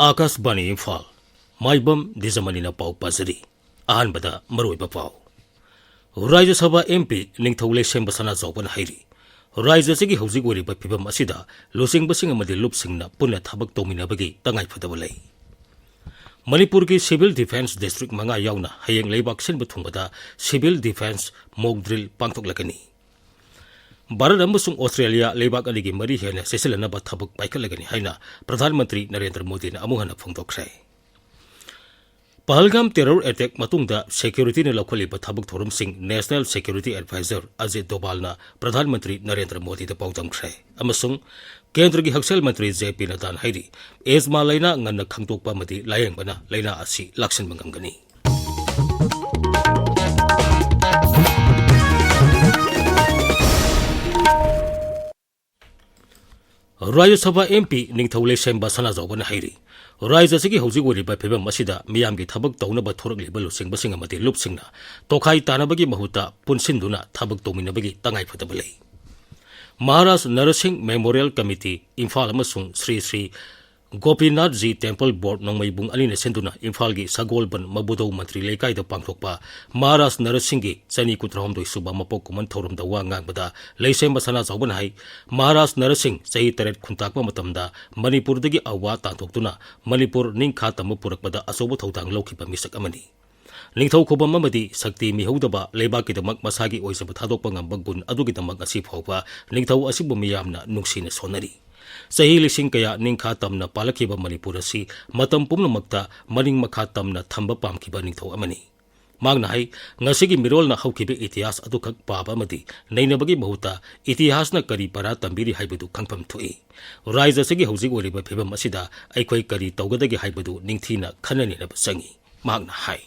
Akashbani Imphal Maibam Dwijamani na pau pazari ahanbada maroiba pau Rajya Sabha MP Ningthole Semba Sana Zawban Hairi Rajya Sigi Hojik Wariba Pibam Asida Losing Basing Amadi Lupsing na Puna Thabak Tominabagi Tangai Phadabalai Manipur ki Civil Defense District Manga Yauna Hayang Leibak Senba Thungbada Civil Defense Mock Drill Pangthoklakani Bharat amasung Australia leibak anigi mari hena seselanaba thabak paikalagani haina Pradhan Mantri Narendra Modi na amuhana phongdokkhre Pahalgam terror attack matungda security na lakholiba thabak thorum sing National Security Advisor Ajit Doval na Pradhan Mantri Narendra Modi da paudamkhre amasung Kendra gi Haksal Mantri JP Nadan hairi ezma laina nganna khangtokpa madi layengbana laina asi laksan mangamgani Rajya Sabha MP Ningthole Semba Sana Zawban Hairi Rajya Sigi Hojik Wariba Phibam Asida Miyamgi Thabak Taunaba Thoraklibal Lusing Basing Amadi Lupsingna Tokhai Tanabagi Mahuta Punsinduna Thabak Tominabagi Tangai Phadabalai Maharashtra Nursing Memorial Committee Imphal amasung Sri Gopinath Ji Temple Board Nongmaibung Alina Senduna Imphal gi Sagolban Mabudo Mantri Lekai da Pangthokpa Maharashtra Nursing gi Chani Kutrahomdoi Suba Mapok Kuman Thorum da wa ngangbada Leisem Basana Zawban Hai Maharashtra Nursing Sahi Taret Khuntakpa Matamda Manipur dagi awa tantoktuna Manipur Ningkha Tamu Purakbada Asobo Thodang Lokhiba Misak Amani Ningthau Khobam Amadi Sakti Mihodaba Leibaki Damak Masagi Oisaba Thadokpa Ngambag Gun Adugi Damak Asi Phawba Ningthau Asibu Miyamna Nungsina Sonari Sahi lising kaya ningkha tamna palakiba Manipur asi matam pumnamakta maning makha tamna thamba pamkiba ningthau amani magna hai ngasigi mirol na haukibe itihas adukak paba amadi nainabagi mahuta itihas na kari para tambiri haibudu khangpham thoi Rajya sigi hojik wariba phibam asida aikhoi kari tawgadagi haibudu ningthina khanani na basangi magna hai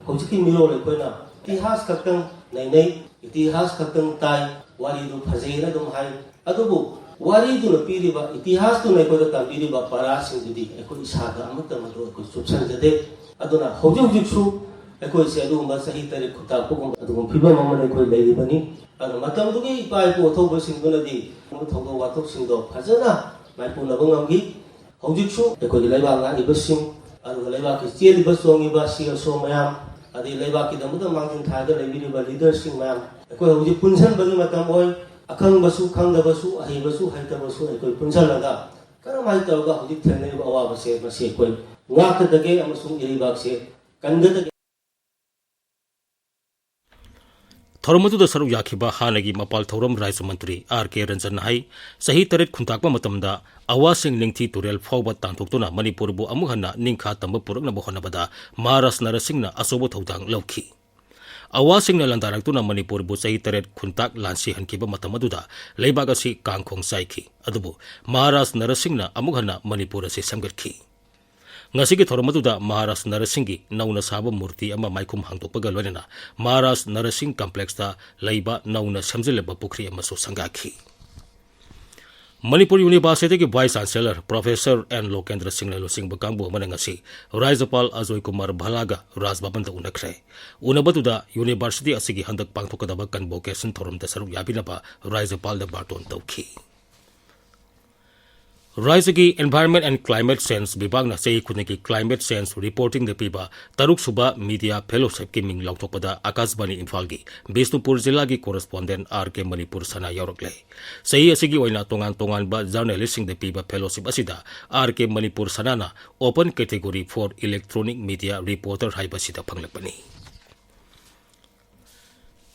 hojiki mirol koina itihas kaktang nainai itihas kaktang tai wari du phajeina dum hai adubu Wari tu na pili ba itihas tu na iko da tambili ba para singdi iko isaga amata mado iko subsan jade aduna hojik su iko se adu ma sahi tare khuta ko adu phiba mamana iko leili bani adu matam du gi pai ko thoba singdona di mo thoba watok singdo phajana mai puna bangamgi hojik su iko leiba nga ibasim adu leiba ki cheli basongi ba sia so mayam adi leiba ki damuda mangin thaga leili ba leadership mayam iko hojik punsan bani matam oi Akang basu, kang da basu, ahi basu, hai ta basu, ekoi punsal laga. Karena mai tau ga hujik thane ba awa base base ekoi ngak dage amasung iri bak se kanga dage. Thoromatu da saruk yakhiba hanagi mapal thorom Rajya Mantri R.K. Ranjan hai sahi taret khuntakpa matamda awasing ningthi turel phawba tangthoktuna Manipur bu amuhana ningkha tamba purakna bohonabada Maharashtra Nursingna asobo thodang lawkhi Awasing na landaragtuna Manipur bu sahi taret khuntak lansi hankiba matamaduda leibak asi kangkhong saikhi adubu Maharashtra Nursing na amughana Manipur asi samgatkhi ngasigi thoramaduda Maharashtra Nursing gi nauna saba murti ama maikhum hangtokpaga loinana Maharashtra Nursing Complex ta leiba nauna samjileba pukhri ama so sangakhi Manipur University ki Vice Chancellor Professor N. Lokendra Singh Losing Bakangbu Manangasi Rajapal Ajoy Kumar Bhalaga Rajbhavan da unakre unabatuda University asigi handak pangthokadaba convocation thorum da saruk yabinaba Rajapal da Barton tawkhi Rajya ki Environment and Climate Change Vibhag na sei khuneki Climate Change Reporting de piba taruk suba media fellowship ki ming lautokpada Akashbani Imphal gi Bisnupur jilla gi correspondent R.K. Manipur sana yaurokle sei asigi oina tongan ba journalisting de piba fellowship asida R.K. Manipur sana na open category for electronic media reporter haibasida phanglakpani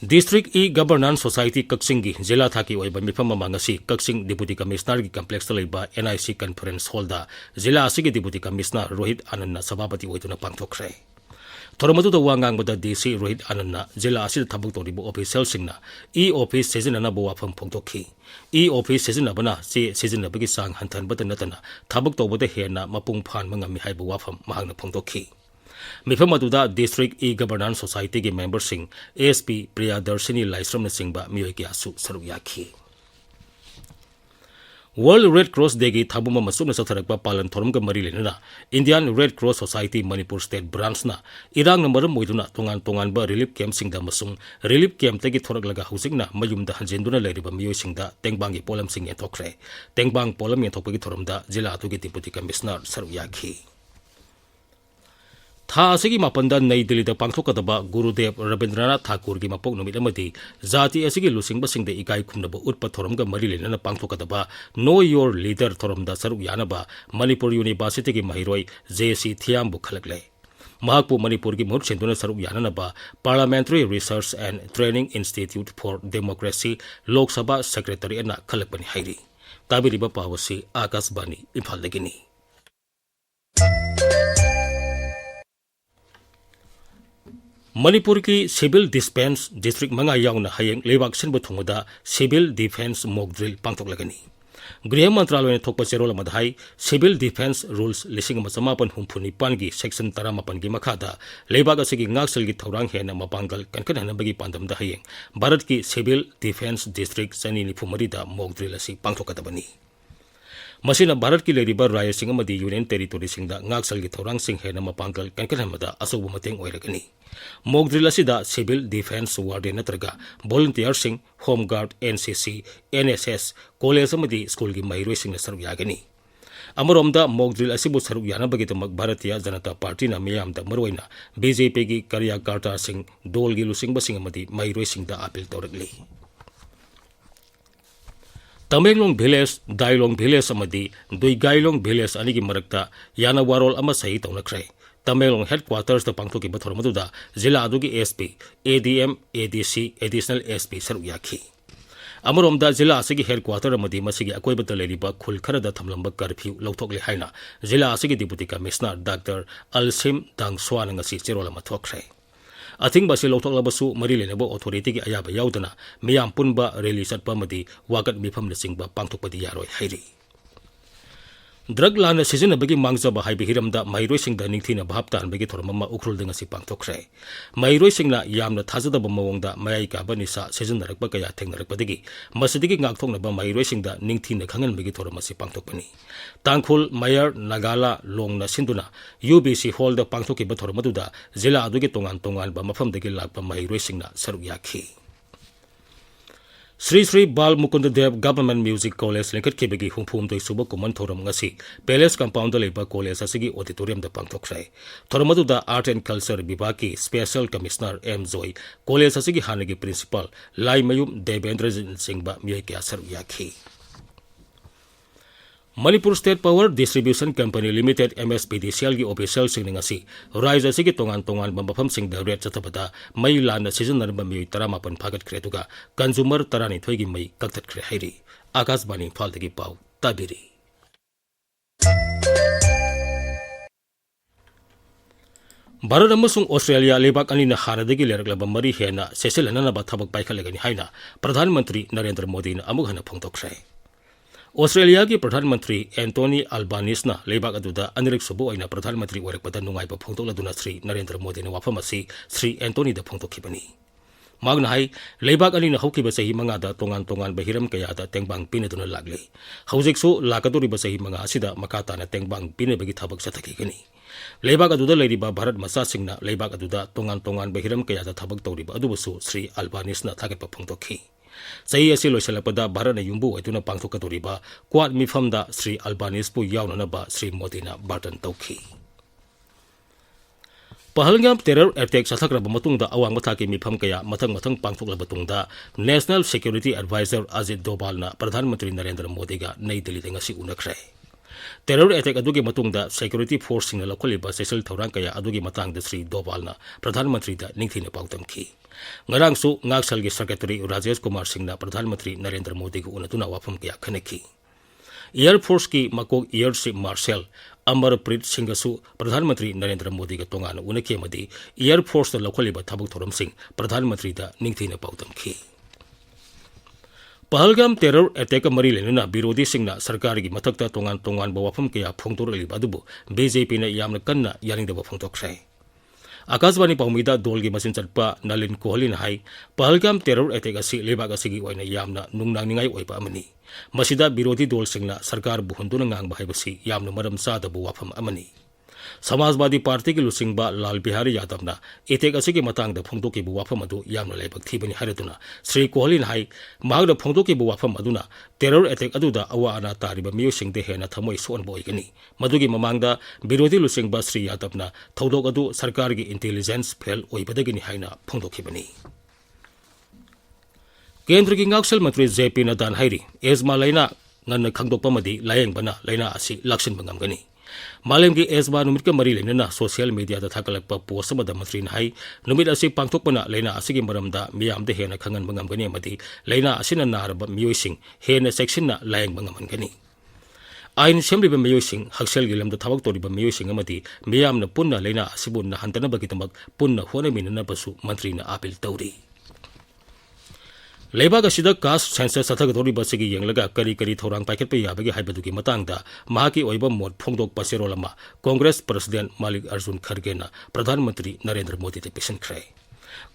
District E-Governance Society Kaksingi Jila Thaki Oiba Mifam Mangasi Kaksing Deputy Commissioner gi Complex Talaiba NIC Conference Hall da Jila Asigi Deputy Commissioner Rohit Anand Sabapati Oituna Pangthokre Thoromatu da wangang bada DC Rohit Anand Jila Asid Thabuk Toribu official singna E-Office Sejinana Bo Wafam Phongthokhi E-Office Sejinabana se Sejinabagi sang hantan bada natana Thabuk Tobada Hena Mapung Phan Mangami Haibu Wafam Mahangna Phongthokhi Mifamaduda District E-Governance Society ke member sing ASP Priyadarshini Laisram na singba miyoy kya su saruk yakhi World Red Cross Day gi thabuma masuna satharakpa palan thorum ga mari lenana Indian Red Cross Society Manipur State Branch na irang number moiduna tongan ba relief camp singda masung relief camp tegi thorak laga husingna mayumda hanjenduna leiriba miyoi singda tengbang gi polam sing enthokre tengbang polam enthokpagi thorumda jila atugi deputy commissioner saruyakhi Tha asigi mapanda Nai Delhi da pangthokadaba Gurudev Rabindranath Thakur gi mapok numit amadi jati asigi lusingba singde ikai khumnaba utpa thoromga mari lenana pangthokadaba Know Your Leader thoromda saruk yanaba Manipur University gi mahiroi JC Thiam bu khalakle Mahakpu Manipur gi mahut senduna saruk yananaba Parliamentary Research and Training Institute for Democracy Lok Sabha Secretary ana khalakpani hairi tabiriba pawasi Akashbani Imphal dagini Manipur ki Civil Defense District manga yauna hayeng lebak senbu thongda Civil Defense Mock Drill pangthok lagani Griha Mantralaya thokpa cherol madhai Civil Defense Rules lising masamapan humphuni pangi section 18 gi makhada lebak asigi ngaksel gi thorang hena mapangal kankan hanabagi pandam da hayeng Bharat ki Civil Defense District sani ni phumari da mock drill asi pangthokadabani Masina Bharat ki leriba raya sing amadi Union Territory singda ngaksal gi thorang sing hena mapangal kankan hamada asobu mateng oiragani Mock drill asida Civil Defense Warden natraga volunteer sing Home Guard NCC NSS college amadi school gi mahiroi sing saruk yagani Amaromda mock drill asibu saruk yanabagi tamak Bharatiya Janata Party na miyamda marwaina BJP gi Karyakarta sing dol gi lusing basing amadi mahiroi sing da appeal tawragli Tamenglong Village, Dailong Village amadi Dui Gailong Village anigi marakta yana warol ama sahi tawnakre Tamenglong headquarters da pangthoki bathormaduda jila adugi SP ADM ADC additional SP saruyakhi Amaromda jila asigi headquarter amadi masigi akoibata leriba khul kharada thamlamba curfew lauthokle haina jila asigi deputy commissioner Dr Alsim Dangswan ngasi cherola mathokre Athing basi lauthok labasu mari lenabo authority gi ayaba yaudana miyam punba rally satpa madi wagat mifam na singba pangthokpadi yaroi hairi Drug lana season bagi mangjaba haibi hiramda mairoi singda ningthina bhaptan bagi thormama ukrul denga si pangthokre mairoi singna yamna thajadaba mawongda mayai ka banisa season narakpa kaya thengnarakpadagi masidigi ngakthokna ba mairoi singda ningthina khangan bagi thorma si pangthokpani Tangkhul Mayor Nagala Longna Sinduna UBC Hall da pangthoki ba thormaduda jila adugi tongan ba mafamdagi lakpa mairoi singna saruk yakhi Sri Bal Mukunda Dev Government Music College lengkat kibagi humphum doi suba kuman thoram ngasi Palace Compound leba college asigi auditorium da pangthokrai thormaduda Art and Culture Vibhag Special Commissioner M Joy college asigi hanagi principal Lai Mayum Devendra Singh ba miyai kya saruk yakhi Manipur State Power Distribution Company Limited MSPDCL gi official sing ngasi rise asigi tongan bambafam sing da red chatabada mai lana season narba mi 18 phagat kretuga consumer tarani thoigi mai kaktat kre hairi Akashbani Imphal dagi pau tabiri Bharat amasung Australia lebak ani na hanadagi leraklaba mari hena seselana ba thabak paikhalegani haina Pradhan Mantri Narendra Modi na amughana phongtokre Australia ki Pradhan Mantri Anthony Albanese na lebak aduda anirik subu aina Pradhan Mantri warakpada nungai pa phongtokladuna Sri Narendra Modi na wafamasi Sri Anthony da phongtokhibani Magna hai lebak ani na haukiba sahi manga da tongan bahiram kaya da tengbang pinaduna lagle haujiksu lakaduri ba sahi manga asida makata na tengbang pinabagi thabak sathakigani lebak aduda leiriba Bharat masa singna lebak aduda tongan bahiram kaya da thabak tawriba adubasu Sri Albanese na thagatpa phongtokhi Sahi asi loisalapada Bharat na yumbu aituna pangthokadoriba kwat mifamda Sri Albanese pu yaunana ba Sri Modi na bartan tawkhi Pahalgam terror attack sathakraba matungda awang mathaki mifam kaya mathang pangthoklaba tungda National Security Advisor Ajit Doval na Pradhan Mantri Narendra Modi ga Nai Delhi ngasi unakre Terror attack adugi matungda security force singna lakholiba sesel thorang kaya adugi matangda Sri Doval na Pradhan Mantri da ningthina pautamki Ngarang su ngaksal gi secretary Rajesh Kumar Singh na Pradhan Mantri Narendra Modi gu unatuna wafam kaya khaneki Air Force ki makok Air Chief Marshal Amarpreet Singh su Pradhan Mantri Narendra Modi ga tongana unaki amadi Air Force da lakholiba thabak thoram sing Pradhan Mantri da ningthina pautamki Pahalgam terror attack mari lenuna birodi singna sarkar gi mathakta tongan ba wafam kaya phongtor liba dubu BJP na yamna kanna yaring da phongtokrai Akaswani paumida dolgi masin chatpa Nalin Kohlin hai Pahalgam terror attack asi lebak asigi oina yamna nungnangningai oiba amani masida birodi dol singna sarkar buhunduna ngangba haibasi yamna maram sadabu wafam amani Samajwadi Party ki lusingba Lal Bihari Yadavna attack asigi matangda phongdoki bu wafam adu yamna lebak thibani haraduna Sri Kohlin hai magda phongdoki bu wafam aduna terror attack aduda awa ana tariba miyosingde hena thamoi son boigani madugi mamangda birodi lusingba Sri Yadavna thodok adu sarkar gi intelligence fail oibadagini haina phongdokhibani Kendra ki ngaksal matri JP Nadan hairi ezma laina nganna khangdokpa madi layeng bana laina asi laksin bangamgani Malem ki ezma numit ka mari lena social media da thakalakpa post amada matri hai numit asi pangthokpana laina asigi maramda miyam de hena khangan bangamgani madi laina asina narba miyoising hena section na layeng bangamgani Ain semliba miyoising haksel gilam da thabak toriba miyoising amadi miyam na punna laina asibun na hantana bagitamak punna hona minana basu mantri na apil tauri Lebaga sida kas census sathagadori basigi yenglaga kari thorang paket pe yabagi haibadugi matangda mahaki oiba mod phongdok paserolama Congress President Malik Arjun Kharge na Pradhan Mantri Narendra Modi te pesan khrai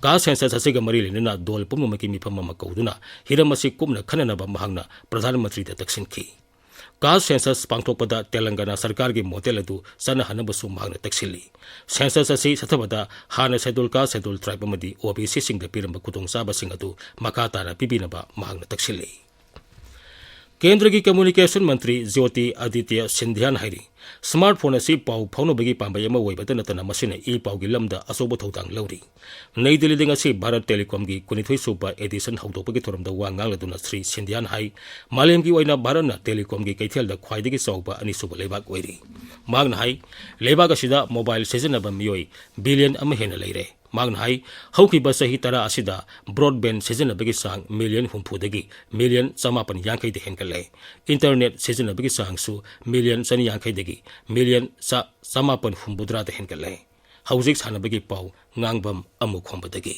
kas census asiga mari lenina dol pumnumaki mifam ma kauduna hiramasi kumna khanana ba mahangna Pradhan Mantri te taksin ki Kas census pangthokpada Telangana sarkar gi model adu sana hanabasu mahangna taksili census asi sathabada hana schedule ka schedule tribe amadi OBC singda piramba kutong saba sing adu makatara pibinaba mahangna taksili Kendra ki communication mantri Jyoti Aditya Sindhyan hairi smartphone asi pau phauno bagi pambay ama woibata natana masina e pau gi lamda asobo thotang lauri Nei Delhi ding asi Bharat Telecom gi kunithoi supa edition haudopagi thoramda wa ngangladuna Sri Sindhyan hai malem gi oina Bharat Telecom gi kaithel da khwaidagi sauba ani suba lebak oiri magna hai lebak asida mobile seasonaba miyoi billion ama hena leire magna hai haukiba sahi tara asida broadband seasonabagi sang million humphudagi million samapan yankai de henkale internet seasonabagi sang su million sani yankai dagi million samapan humbudra de henkale haujik sanabagi pau Ngangbam Amukhomba dagi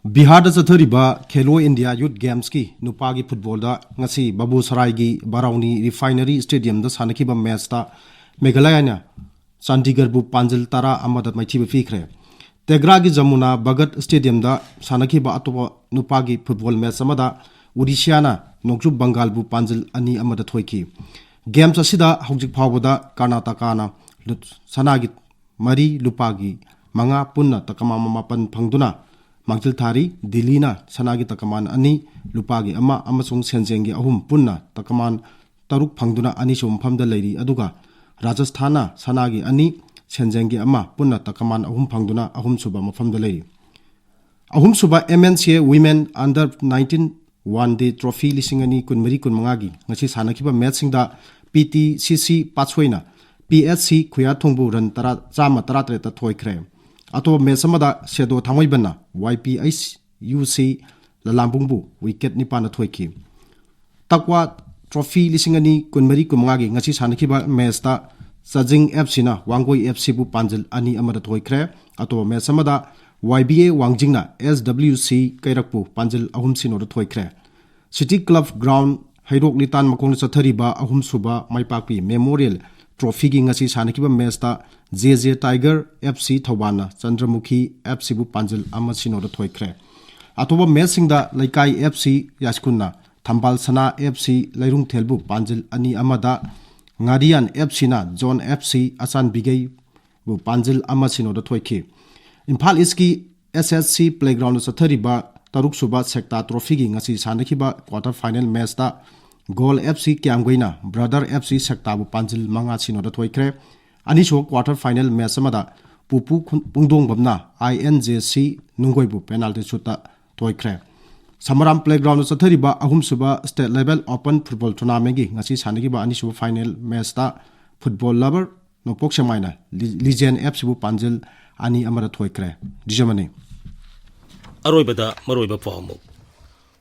Bihar da chathariba Khelo India Youth Games ki nupagi football da ngasi Babu Sarai gi Barauni Refinery Stadium da sanakiba match ta Meghalaya na Chandigarh bu Panjil tara amada maithiba fikre Tegra gi Jamuna Bhagat Stadium da sanakiba atoba nupagi football match amada Odisha na Nokju Bengal bu Panjil ani amada thoiki Games asida haujik phawada Karnataka na sanagi mari lupagi manga punna takama mapan phangduna Mangtil Thari Delhi na sanagi takaman ani lupagi ama amasung senjengi ahum punna takaman taruk phangduna ani sum phamda leiri aduga Rajasthana sanagi ani senjengi ama punna takaman ahum phangduna ahum suba maphamda leiri ahum suba MNCA Women Under 19 One Day Trophy lisingani kunmari kunmangagi ngasi sanakiba match singda PTCC Patshoina PSC Khuya Thongbu ran tara chama tara ta thoikre ato match amada sedo thamoibana YPHUC Lalambungbu wicket nipana thoiki takwa trophy lisingani kunmari kumangagi ngasi sanakiba match ta Sajing FC na Wangoi FC bu Panjil ani amada thoikre ato match amada YBA Wangjingna SWC Kairakpu Panjil ahum sinor thoikre City Club Ground Hairok Litan Makong Chathariba ahum suba maipakpi Memorial Trophy gi ngasi sanakiba match ta JJ Tiger FC Thawbana Chandramukhi FC bu Panjil ama sinor thoikre atoba match singda Laikai FC Yaskunna Thambal Sana FC Lairung Thelbu Panjil ani amada Ngadian FC na John FC Asan Bigay bu Panjil ama sinor thoiki Imphal iski SSC Playground Chathariba Taruk Suba Sekta Trophy gi ngasi sanakiba quarter final match ta Goal FC Kyamgoina Brother FC Sekta bu Panjil manga sinor thoikre ani so quarter final match amada Pupu Pungdong Bamna INJC Nungoi bu penalty shoot ta thoikre Samaram Playground Chathariba ahum suba state level open football tournament gi ngasi sanakiba ani suba final match ta football lover nopok semaina Legend FC bu Panjil ani amara thoikre Dwijamani Aroibada maroiba pahamu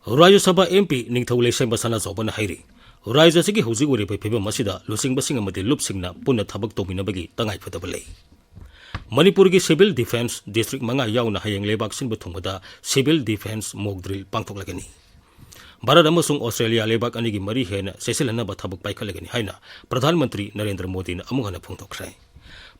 Rajya Sabha MP Ningthaule Semba Sana Zobana hairi Rajya sigi hauji ori pai pheba masida lusing basing amade lupsingna punna thabak tominabagi tangai phadabale Manipuri ki Civil Defense District manga yauna hayeng lebak sin bathungada Civil Defense mock drill pangthoklagani Bharat अमसुंग Australia लेबाक अनिगी मरी हेना सेसिलनबा थबक पाइखलगनि हाइना प्रधानमंत्री नरेंद्र मोदी न अमुक हना फोंदोखरे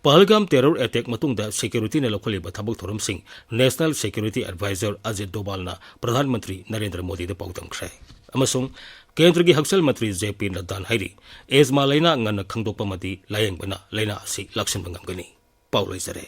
Pahalgam terror attack मतुंगदा सिक्योरिटी ने लखोलिबा थबक थोरमसिंग national security adviser Ajit Doval न प्रधानमंत्री नरेंद्र मोदी द पाउदमखरे अमसुंग केंद्र की हक्सल मंत्री जेपी नड्डा हाइरी एजमा लेना ngana khangdokpa madi layeng bana leina asi laksin bangam gani पाउलैजरे।